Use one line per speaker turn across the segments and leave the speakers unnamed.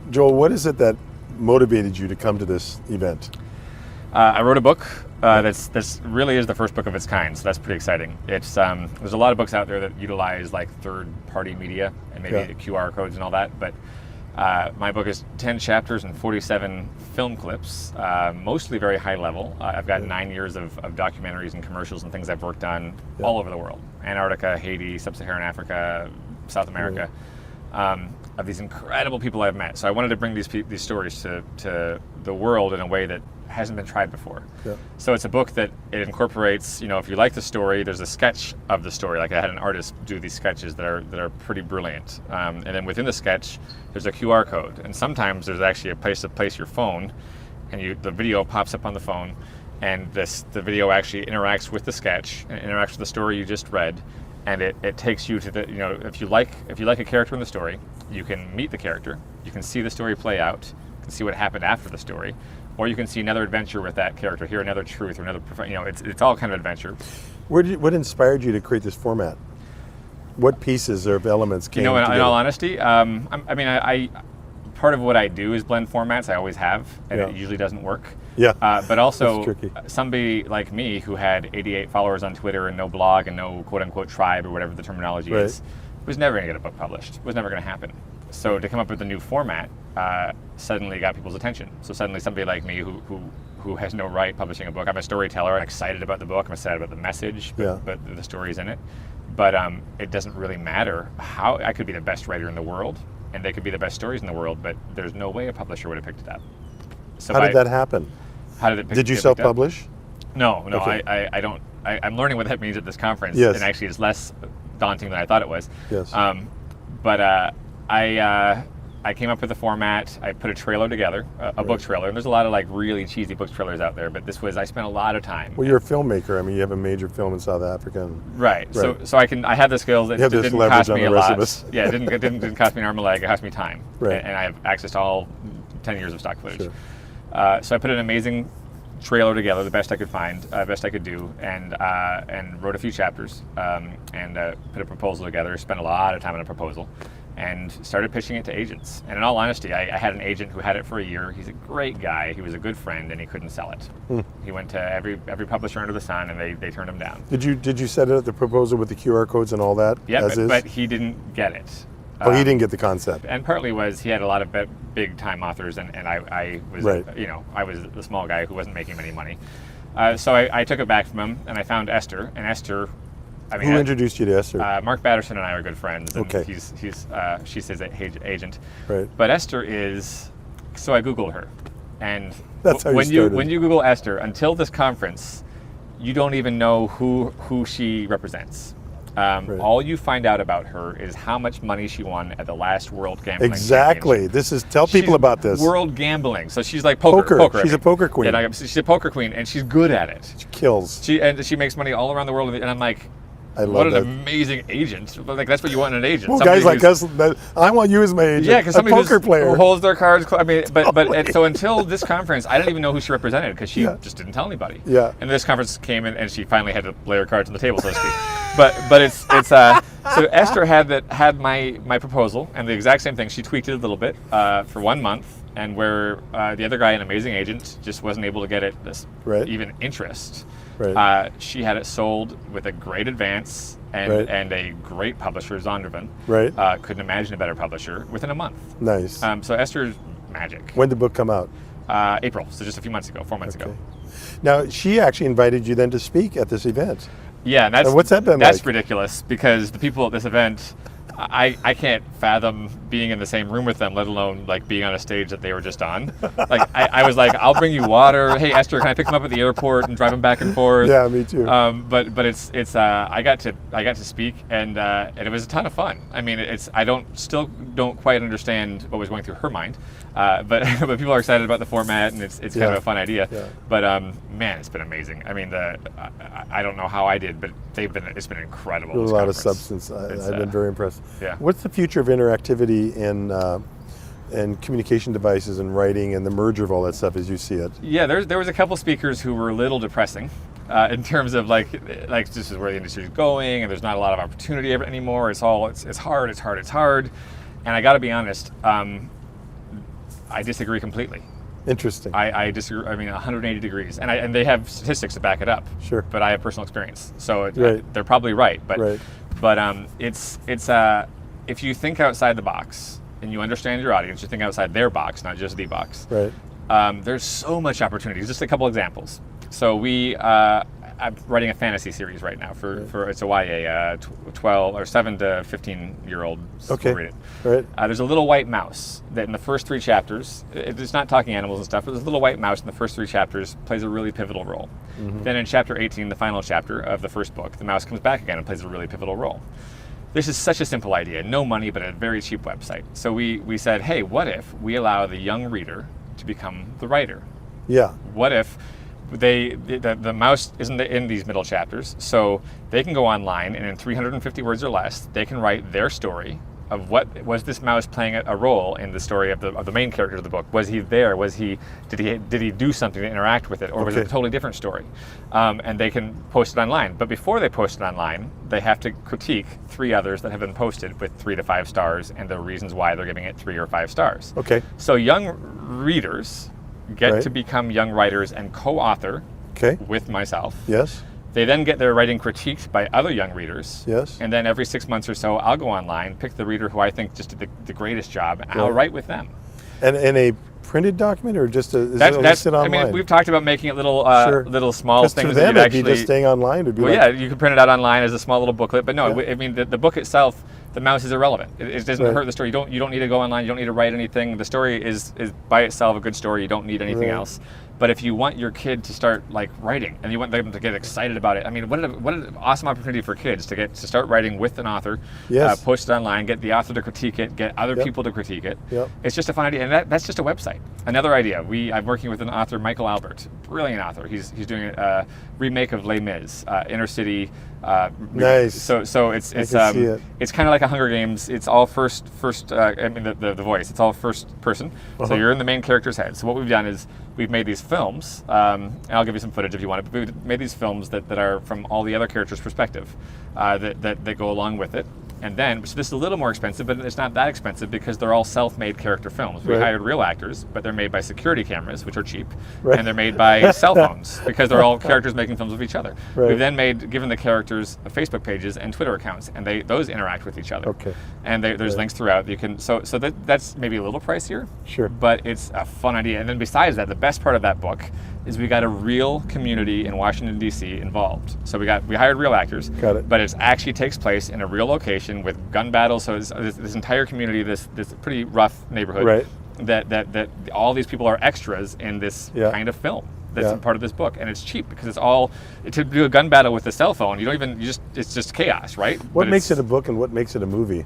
Joel, what is it that motivated you to come to this event?
I wrote a book that's really is the first book of its kind, so that's pretty exciting. It's there's a lot of books out there that utilize like third-party media and maybe the QR codes and all that, but my book is 10 chapters and 47 film clips, mostly very high level. I've got 9 years of documentaries and commercials and things I've worked on all over the world: Antarctica, Haiti, Sub-Saharan Africa, South America. Of these incredible people I've met. So I wanted to bring these stories to the world in a way that hasn't been tried before.
Yeah.
So it's a book that it incorporates, if you like the story, there's a sketch of the story. Like I had an artist do these sketches that are pretty brilliant. And then within the sketch, there's a QR code. And sometimes there's actually a place to place your phone, and the video pops up on the phone, and the video actually interacts with the sketch and interacts with the story you just read. And it takes you to the, if you like a character in the story, you can meet the character, you can see the story play out, you can see what happened after the story, or you can see another adventure with that character, hear another truth, or another, it's all kind of adventure.
What inspired you to create this format? What pieces or elements came together?
In all honesty, I part of what I do is blend formats. I always have, and it usually doesn't work.
Yeah.
But also,
tricky.
Somebody like me who had 88 followers on Twitter and no blog and no quote-unquote tribe or whatever the terminology is, was never going to get a book published. Was never going to happen. So to come up with a new format suddenly got people's attention. So suddenly somebody like me who has no right publishing a book. I'm a storyteller. I'm excited about the book. I'm excited about the message, but the story's in it. But it doesn't really matter how. I could be the best writer in the world, and they could be the best stories in the world, but there's no way a publisher would have picked it up. So
how did that happen?
How did it
Did you self-publish?
No,
Okay.
I don't. I'm learning what that means at this conference,
Yes.
and actually it's less daunting than I thought it was.
Yes.
But I came up with a format. I put a trailer together, a book trailer, and there's a lot of like really cheesy book trailers out there, but I spent a lot of time.
Well, you're a filmmaker. I mean, you have a major film in South Africa.
Right. So I have the skills. It didn't cost me a lot. Yeah, it didn't cost me an arm and a leg. It cost me time.
Right.
And I have access to all 10 years of stock footage.
Sure.
So I put an amazing trailer together, the best I could find, best I could do, and wrote a few chapters, and put a proposal together. Spent a lot of time on a proposal, and started pitching it to agents. And in all honesty, I had an agent who had it for a year. He's a great guy. He was a good friend, and he couldn't sell it. He went to every publisher under the sun, and they turned him down.
Did you set up the proposal with the QR codes and all that?
Yeah, but he didn't get it.
Oh, he didn't get the concept.
And partly was he had a lot of big time authors, and I was I was the small guy who wasn't making any money. So I took it back from him, and I found Esther. And Esther,
who introduced you to Esther?
Mark Batterson and I are good friends. And
Okay.
She's his agent.
Right.
But Esther is. So I Googled her, and
That's how
when
you started.
when you Google Esther, until this conference, you don't even know who she represents. All you find out about her is how much money she won at the last World Gambling
Exactly.
Championship.
Tell people about this.
World gambling. So she's like poker.
She's a poker queen.
Yeah, she's a poker queen, and she's good at it.
She kills.
She makes money all around the world, and I'm like,
I love
what an
that.
amazing agent! Like that's what you want in an agent.
Well,
Somebody
guys like us, I want you as my agent.
Yeah, because
a
somebody
poker player
who holds their cards. But so until this conference, I didn't even know who she represented because she just didn't tell anybody.
Yeah.
And this conference came in, and she finally had to lay her cards on the table, so to speak. But it's so Esther had my proposal and the exact same thing. She tweaked it a little bit for 1 month, and where the other guy, an amazing agent, just wasn't able to get it even interest.
Right.
She had it sold with a great advance and a great publisher, Zondervan.
Right.
Couldn't imagine a better publisher within a month.
Nice.
So Esther's magic.
When did the book come out?
April, so just a few months ago, 4 months ago.
Now, she actually invited you then to speak at this event.
Yeah, and
what's that been
That's
like?
ridiculous because the people at this event, I can't fathom being in the same room with them, let alone like being on a stage that they were just on. Like I was like, I'll bring you water. Hey Esther, can I pick them up at the airport and drive them back and forth?
Yeah, me too.
But it's I got to speak and it was a ton of fun. I mean, I still don't quite understand what was going through her mind, but people are excited about the format and it's kind of a fun idea.
Yeah.
But man, it's been amazing. I mean, I don't know how I did, but it's been incredible.
There's
this
a lot of
conference.
substance. I've been very impressed.
Yeah.
What's the future of interactivity and communication devices and writing and the merger of all that stuff as you see it?
Yeah, there was a couple speakers who were a little depressing in terms of like this is where the industry is going and there's not a lot of opportunity anymore. It's hard. And I got to be honest, I disagree completely.
Interesting.
I disagree. I mean, 180 degrees, and they have statistics to back it up.
Sure.
But I have personal experience, so
Right.
they're probably right. But
Right.
it's if you think outside the box and you understand your audience, you think outside their box, not just the box.
Right.
There's so much opportunity. Just a couple examples. So I'm writing a fantasy series right now for it's a YA, 12 or 7 to 15-year-old.
Okay.
Read it.
Right.
There's a little white mouse that in the first 3 chapters, it's not talking animals and stuff, but there's a little white mouse in the first 3 chapters plays a really pivotal role. Then in chapter 18, the final chapter of the first book, the mouse comes back again and plays a really pivotal role. This is such a simple idea, no money, but a very cheap website. So we said, hey, what if we allow the young reader to become the writer?
Yeah.
What if the mouse isn't in these middle chapters, so they can go online and in 350 words or less, they can write their story of what was this mouse playing a role in the story of the main character of the book. Was he there? Did he do something to interact with it, or was it a totally different story? And they can post it online. But before they post it online, they have to critique 3 others that have been posted with 3 to 5 stars and the reasons why they're giving it 3 or 5 stars.
Okay.
So young readers get
Right.
to become young writers and co-author
Okay.
with myself.
Yes.
They then get their writing critiqued by other young readers.
Yes.
And then every 6 months or so, I'll go online, pick the reader who I think just did the greatest job, and I'll write with them.
And in a printed document, or just is
That's
it listed
I
online?
mean, we've talked about making it little
Sure.
little small
Because
things
to
that
them,
you'd
it'd be
actually.
just staying online. It'd be
Well,
like,
yeah, you can print it out online as a small little booklet, but no,
Yeah.
I mean the book itself, the mouse is irrelevant. It doesn't
Right.
hurt the story. You don't need to go online. You don't need to write anything. The story is by itself a good story. You don't need anything
Right.
else. But if you want your kid to start like writing and you want them to get excited about it, I mean, what an awesome opportunity for kids to start writing with an author,
Yes.
post it online, get the author to critique it, get other
Yep.
people to critique it.
Yep.
It's just a fun idea, and that's just a website. Another idea, I'm working with an author, Michael Albert, brilliant author. He's doing a remake of Les Mis, inner city.
Nice.
So it's
can see it.
it's kind of like a Hunger Games. It's all first. I mean the voice. It's all first person. So you're in the main character's head. So what we've done is we've made these films, and I'll give you some footage if you want it. But we've made these films that are from all the other characters' perspective, that go along with it. And then, so this is a little more expensive, but it's not that expensive because they're all self-made character films. We
Right.
hired real actors, but they're made by security cameras, which are cheap,
Right.
and they're made by cell phones because they're all characters making films with each other.
Right.
We've then given the characters Facebook pages and Twitter accounts, and those interact with each other.
Okay.
And there's links throughout. You can that's maybe a little pricier.
Sure.
But it's a fun idea. And then besides that, the best part of that book is we got a real community in Washington D.C. involved. So we hired real actors.
Got it.
But it actually takes place in a real location with gun battles. So it's this entire community, this pretty rough neighborhood.
Right.
That all these people are extras in this
Yeah.
kind of film. That's
Yeah.
a part of this book, and it's cheap because it's all to do a gun battle with a cell phone. It's just chaos, right?
What
But
makes it
it's-
a book and what makes it a movie?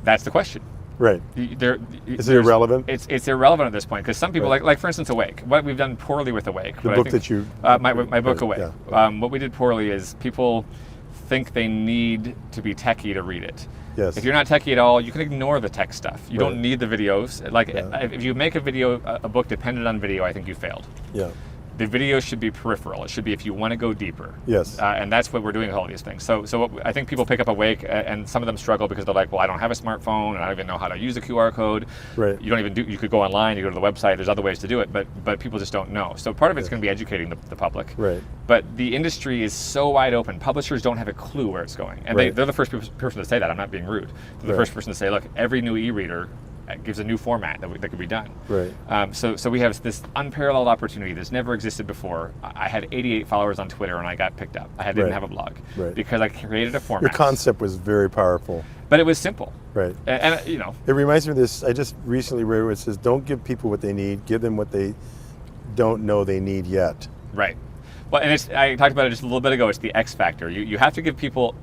That's the question.
Right. Is it irrelevant?
It's irrelevant at this point because some people like for instance Awake. What we've done poorly with Awake.
The book that you-
my book
Right,
Awake.
yeah.
What we did poorly is people think they need to be techie to read it.
Yes.
If you're not techie at all, you can ignore the tech stuff. You
Right.
don't need the videos. Like
Yeah.
if you make a book dependent on video, I think you failed.
Yeah.
The video should be peripheral. It should be if you want to go deeper.
Yes.
And that's what we're doing with all these things. So I think people pick up Awake, and some of them struggle because they're like, well, I don't have a smartphone, and I don't even know how to use a QR code.
Right.
You don't even you could go online, you go to the website, there's other ways to do it, but people just don't know. So part of it's going to be educating the public.
Right.
But the industry is so wide open. Publishers don't have a clue where it's going. And
Right.
they're the first person to say that. I'm not being rude. They're the
Right.
first person to say, look, every new e-reader gives a new format that could be done.
Right.
So we have this unparalleled opportunity that's never existed before. I had 88 followers on Twitter and I got picked up. I didn't
Right.
have a blog
Right.
because I created a
Your
format.
concept was very powerful.
But it was simple.
Right.
And
It reminds me of this. I just recently read where it says, "Don't give people what they need. Give them what they don't know they need yet."
right. Well, and I talked about it just a little bit ago. It's the X factor. You have to give people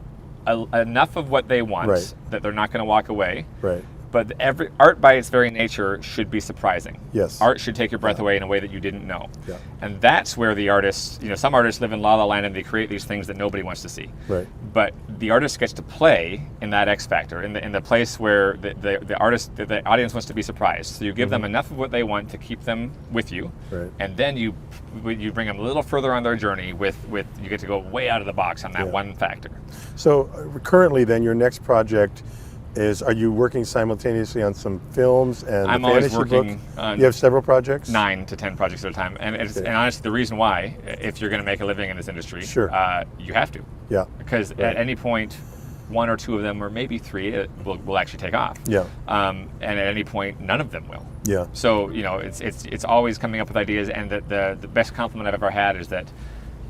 enough of what they want
Right.
that they're not going to walk away.
Right.
But art by its very nature should be surprising.
Yes.
Art should take your breath away in a way that you didn't know.
Yeah.
And that's where the artists, some artists live in La La Land and they create these things that nobody wants to see.
Right.
But the artist gets to play in that X factor, in the place where the audience wants to be surprised. So you give them enough of what they want to keep them with you.
Right.
And then you bring them a little further on their journey with you get to go way out of the box on that
Yeah.
one factor.
So currently, then, your next project are you working simultaneously on some films and
I'm
the
always
fantasy
working
book?
on
You have several projects?
9 to 10 projects at a time, and
Okay.
and honestly, the reason why, if you're going to make a living in this industry,
Sure.
You have to,
Yeah.
because at any point, 1 or 2 of them, or maybe 3, will actually take off.
Yeah.
And at any point, none of them will.
Yeah.
So it's always coming up with ideas, and the best compliment I've ever had is that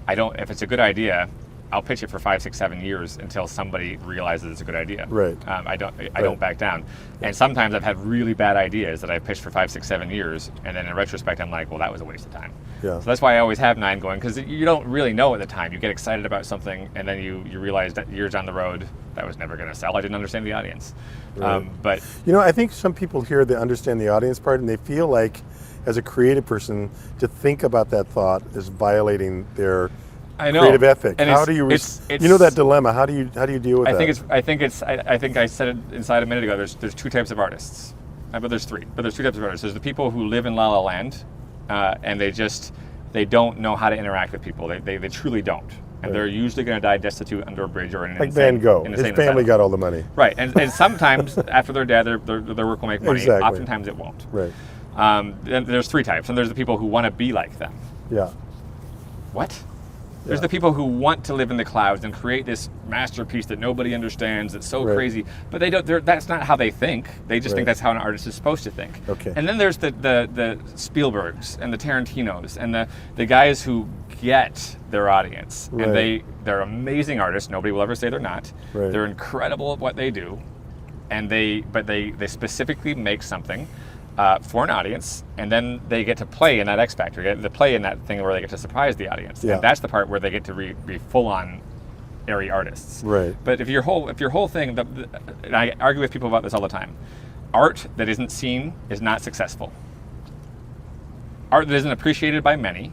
if it's a good idea, I'll pitch it for 5, 6, 7 years until somebody realizes it's a good idea.
Right.
I don't back down. And sometimes I've had really bad ideas that I pitched for 5, 6, 7 years, and then in retrospect I'm like, well, that was a waste of time.
Yeah.
So that's why I always have 9 going, because you don't really know at the time. You get excited about something, and then you realize that years down the road that was never going to sell. I didn't understand the audience.
Right.
But
I think some people hear the understand the audience part, and they feel like, as a creative person, to think about that thought is violating their
I know.
creative ethic.
And
How do you?
it's
that dilemma. How do you deal with that?
I think I said it inside a minute ago. There's 2 types of artists, but there's 3. But there's 2 types of artists. There's the people who live in La La Land, and they don't know how to interact with people. They truly don't, and they're usually going to die destitute under a bridge or in an
like Van Gogh.
in an
His
insane
family
asylum.
got all the money.
Right, and sometimes after they're dead, their work will make money.
Exactly.
Oftentimes it won't.
Right.
Then there's 3 types, and there's the people who want to be like them.
Yeah.
What? There's
Yeah.
the people who want to live in the clouds and create this masterpiece that nobody understands, that's so
Right.
crazy, but they don't. That's not how they think. They just
Right.
think that's how an artist is supposed to think.
Okay.
And then there's the Spielbergs and the Tarantinos and the guys who get their audience,
Right.
and they're amazing artists. Nobody will ever say they're not.
Right.
They're incredible at what they do, and they specifically make something for an audience, and then they get to play in that X Factor, get to play in that thing where they get to surprise the audience.
Yeah.
And that's the part where they get to be full-on airy artists.
Right.
But if your whole thing, and I argue with people about this all the time, art that isn't seen is not successful. Art that isn't appreciated by many,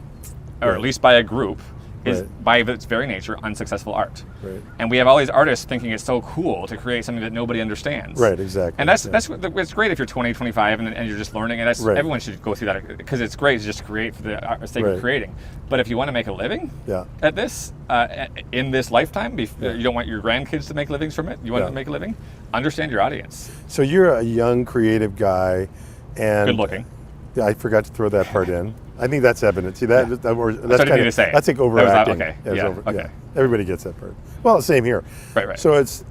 or
Right.
at least by a group, is
Right.
by its very nature unsuccessful art.
Right.
And we have all these artists thinking it's so cool to create something that nobody understands.
Right. Exactly.
And that's
Yeah.
it's great if you're 20, 25 and you're just learning, and that's
Right.
everyone should go through that, because it's great to just create for the sake
Right.
of creating. But if you want to make a living
Yeah.
at this, in this lifetime, you don't want your grandkids to make livings from it. You want
Yeah.
to make a living. Understand your audience.
So you're a young creative guy, and
Good looking.
Yeah, I forgot to throw that part in. I think that's evident. See that? That's
what I didn't
kind
need to say.
That's like
That was
overacting.
okay.
It's
Yeah, okay.
Everybody gets that part. Well, same here.
Right.
So it's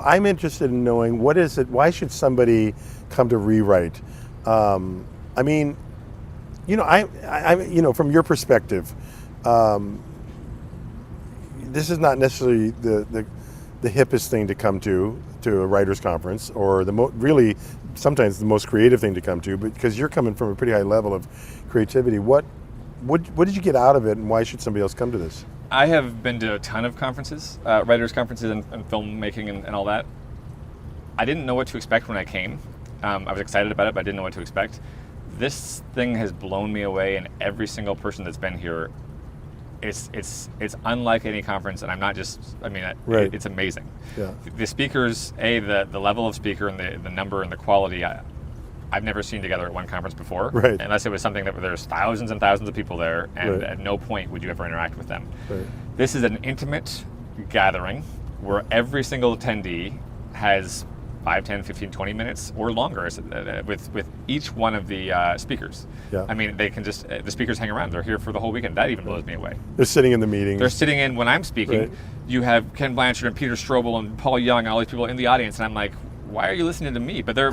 I'm interested in knowing what is it. Why should somebody come to Rewrite? I mean, from your perspective, this is not necessarily the hippest thing to come to a writers conference, or really sometimes the most creative thing to come to, but because you're coming from a pretty high level of creativity. What did you get out of it, and why should somebody else come to this?
I have been to a ton of conferences, writers' conferences and filmmaking and all that. I didn't know what to expect when I came. I was excited about it, but I didn't know what to expect. This thing has blown me away, and every single person that's been here, it's unlike any conference, and I'm not just,
Right.
it's amazing.
Yeah.
The speakers, the level of speaker and the number and the quality, I've never seen together at one conference before,
Right.
unless it was something that there's thousands and thousands of people there, and
Right.
at no point would you ever interact with them.
Right.
This is an intimate gathering where every single attendee has 5, 10, 15, 20 minutes or longer with each one of the speakers.
Yeah.
I mean, they can just, the speakers hang around. They're here for the whole weekend. That even blows me away.
They're sitting in the meetings.
They're sitting in when I'm speaking.
Right.
You have Ken Blanchard and Peter Strobel and Paul Young and all these people in the audience, and I'm like, why are you listening to me? But they're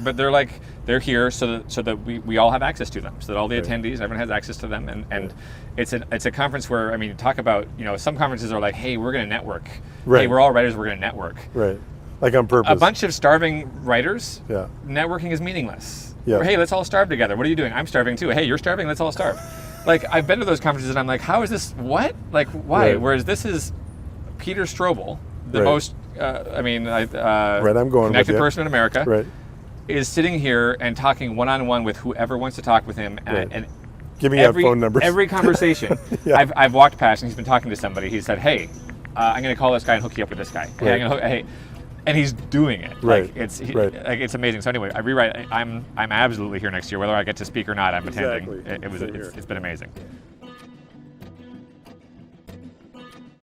here so that we all have access to them, so that all the
Right.
attendees, everyone has access to them, and it's a conference where, I mean, talk about, some conferences are like, hey, we're going to network.
Right.
Hey, we're all writers, we're going to network.
Right. Like on purpose.
A bunch of starving writers,
Yeah.
networking is meaningless.
Yeah.
Or, hey, let's all starve together. What are you doing? I'm starving too. Hey, you're starving. Let's all starve. Like, I've been to those conferences and I'm like, how is this? What? Like, why?
Right.
Whereas this is Peter Strobel, the
Right.
most,
Right, I'm going with
connected
you.
person in America,
Right.
is sitting here and talking one-on-one with whoever wants to talk with him,
Right.
and
Giving out phone numbers.
Every conversation,
Yeah.
I've walked past and he's been talking to somebody. He said, "Hey, I'm going to call this guy and hook you up with this guy." Hey,
Right.
hey, and he's doing it.
Right.
Like it's
Right.
like it's amazing. So anyway, I Rewrite. I'm absolutely here next year, whether I get to speak or not. I'm attending.
Exactly.
It was
Same here.
it's been amazing.